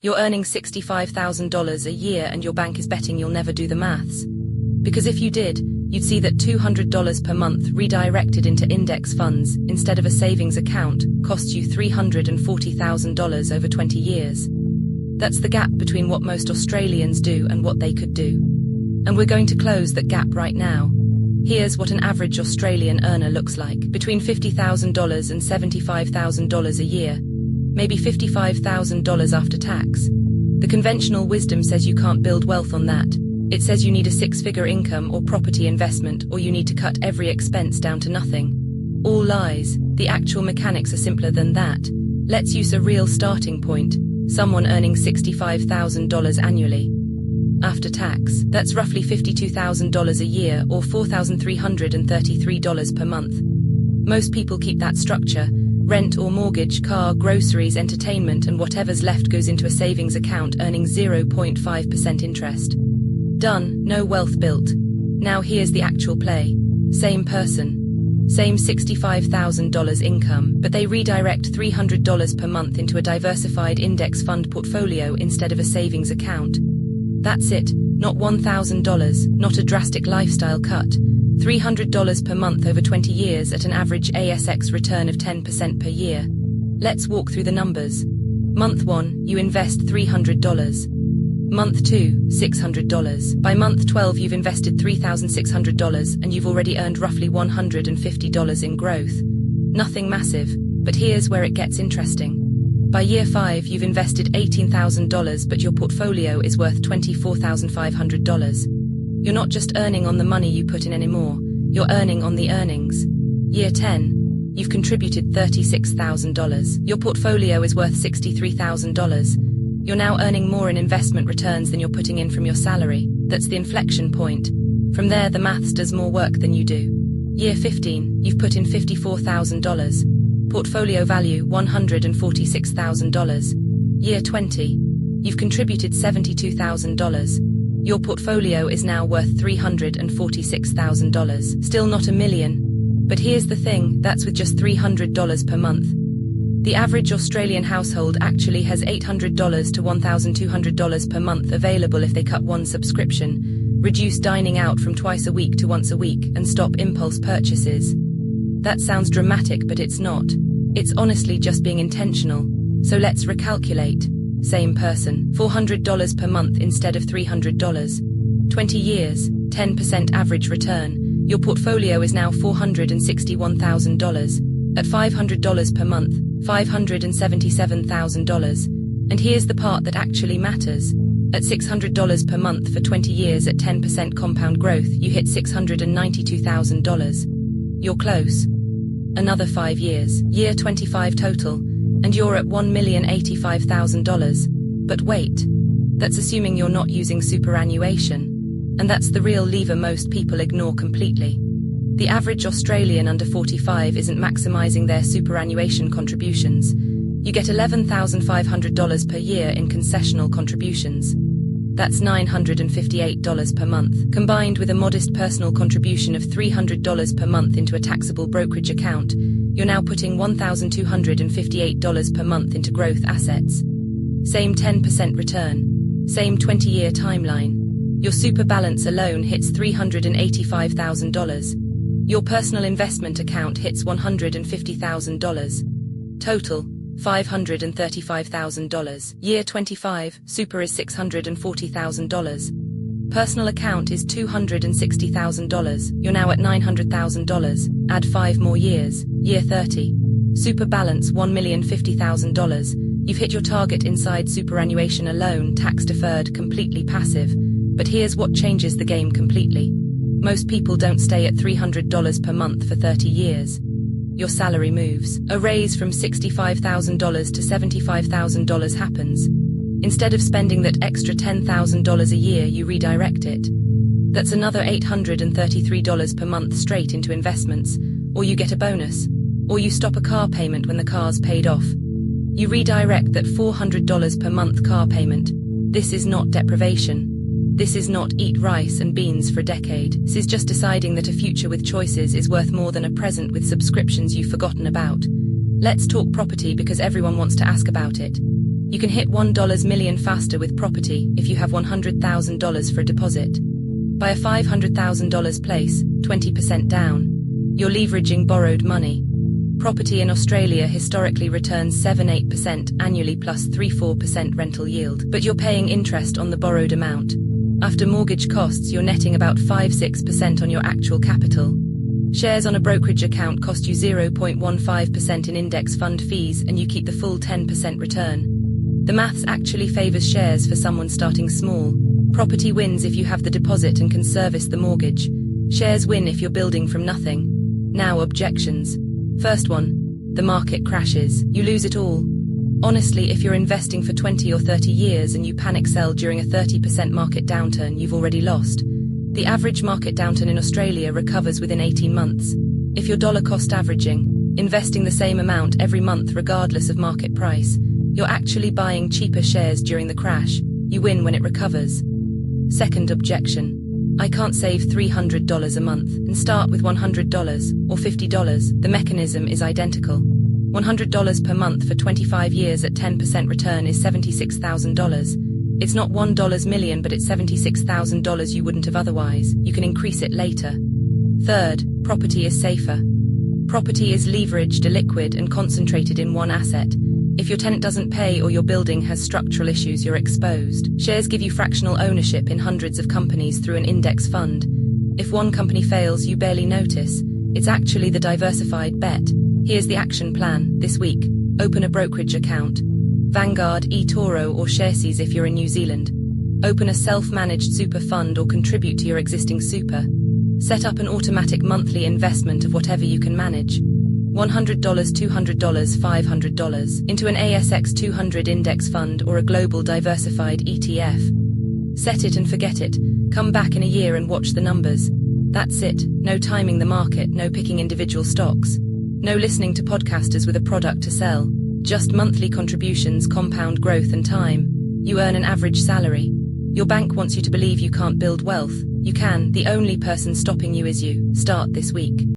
You're earning $65,000 a year and your bank is betting you'll never do the maths. Because if you did, you'd see that $200 per month redirected into index funds instead of a savings account costs you $340,000 over 20 years. That's the gap between what most Australians do and what they could do. And we're going to close that gap right now. Here's what an average Australian earner looks like. Between $50,000 and $75,000 a year. Maybe $55,000 after tax. The conventional wisdom says you can't build wealth on that. It says you need a six-figure income or property investment, or you need to cut every expense down to nothing. All lies. The actual mechanics are simpler than that. Let's use a real starting point. Someone earning $65,000 annually. After tax, that's roughly $52,000 a year or $4,333 per month. Most people keep that structure. Rent or mortgage, car, groceries, entertainment, and whatever's left goes into a savings account earning 0.5% interest. Done, no wealth built. Now here's the actual play. Same person. Same $65,000 income, but they redirect $300 per month into a diversified index fund portfolio instead of a savings account. That's it, not $1,000, not a drastic lifestyle cut. $300 per month over 20 years at an average ASX return of 10% per year. Let's walk through the numbers. Month 1, you invest $300. Month 2, $600. By month 12 you've invested $3,600 and you've already earned roughly $150 in growth. Nothing massive, but here's where it gets interesting. By year 5 you've invested $18,000 but your portfolio is worth $24,500. You're not just earning on the money you put in anymore, you're earning on the earnings. Year 10, you've contributed $36,000. Your portfolio is worth $63,000. You're now earning more in investment returns than you're putting in from your salary. That's the inflection point. From there, the maths does more work than you do. Year 15, you've put in $54,000. Portfolio value, $146,000. Year 20, you've contributed $72,000. Your portfolio is now worth $346,000. Still not $1 million. But here's the thing, that's with just $300 per month. The average Australian household actually has $800 to $1,200 per month available if they cut one subscription, reduce dining out from twice a week to once a week, and stop impulse purchases. That sounds dramatic, but it's not. It's honestly just being intentional. So let's recalculate. Same person, $400 per month instead of $300. 20 years, 10% average return. Your portfolio is now $461,000. At $500 per month, $577,000. And here's the part that actually matters. At $600 per month for 20 years at 10% compound growth, you hit $692,000. You're close. Another 5 years, year 25 total, and you're at $1,085,000. But wait, that's assuming you're not using superannuation. And that's the real lever most people ignore completely. The average Australian under 45 isn't maximizing their superannuation contributions. You get $11,500 per year in concessional contributions. That's $958 per month, combined with a modest personal contribution of $300 per month into a taxable brokerage account. You're now putting $1,258 per month into growth assets. Same 10% return. Same 20-year timeline. Your super balance alone hits $385,000. Your personal investment account hits $150,000. Total, $535,000. Year 25, super is $640,000. Personal account is $260,000. You're now at $900,000. Add 5 more years. Year 30. Super balance $1,050,000. You've hit your target inside superannuation alone, tax deferred, completely passive. But here's what changes the game completely. Most people don't stay at $300 per month for 30 years. Your salary moves. A raise from $65,000 to $75,000 happens. Instead of spending that extra $10,000 a year, you redirect it. That's another $833 per month straight into investments, or you get a bonus, or you stop a car payment when the car's paid off. You redirect that $400 per month car payment. This is not deprivation. This is not eat rice and beans for a decade. This is just deciding that a future with choices is worth more than a present with subscriptions you've forgotten about. Let's talk property because everyone wants to ask about it. You can hit $1 million faster with property if you have $100,000 for a deposit. Buy a $500,000 place, 20% down. You're leveraging borrowed money. Property in Australia historically returns 7-8% annually plus 3-4% rental yield, but you're paying interest on the borrowed amount. After mortgage costs, you're netting about 5-6% on your actual capital. Shares on a brokerage account cost you 0.15% in index fund fees, and you keep the full 10% return. The maths actually favors shares for someone starting small. Property wins if you have the deposit and can service the mortgage. Shares win if you're building from nothing. Now, objections. First one, the market crashes. You lose it all. Honestly, if you're investing for 20 or 30 years and you panic sell during a 30% market downturn, you've already lost. The average market downturn in Australia recovers within 18 months. If you're dollar cost averaging, investing the same amount every month regardless of market price, you're actually buying cheaper shares during the crash. You win when it recovers. Second objection. I can't save $300 a month and start with $100 or $50. The mechanism is identical. $100 per month for 25 years at 10% return is $76,000. It's not $1 million, but it's $76,000 you wouldn't have otherwise. You can increase it later. Third, property is safer. Property is leveraged, illiquid, and concentrated in one asset. If your tenant doesn't pay or your building has structural issues, you're exposed. Shares give you fractional ownership in hundreds of companies through an index fund. If one company fails, you barely notice. It's actually the diversified bet. Here's the action plan. This week, open a brokerage account. Vanguard, eToro, or Sharesys if you're in New Zealand. Open a self-managed super fund or contribute to your existing super. Set up an automatic monthly investment of whatever you can manage. $100, $200, $500 into an ASX 200 index fund or a global diversified ETF. Set it and forget it. Come back in a year and watch the numbers. That's it. No timing the market, no picking individual stocks. No listening to podcasters with a product to sell. Just monthly contributions, compound growth and time. You earn an average salary. Your bank wants you to believe you can't build wealth. You can. The only person stopping you is you. Start this week.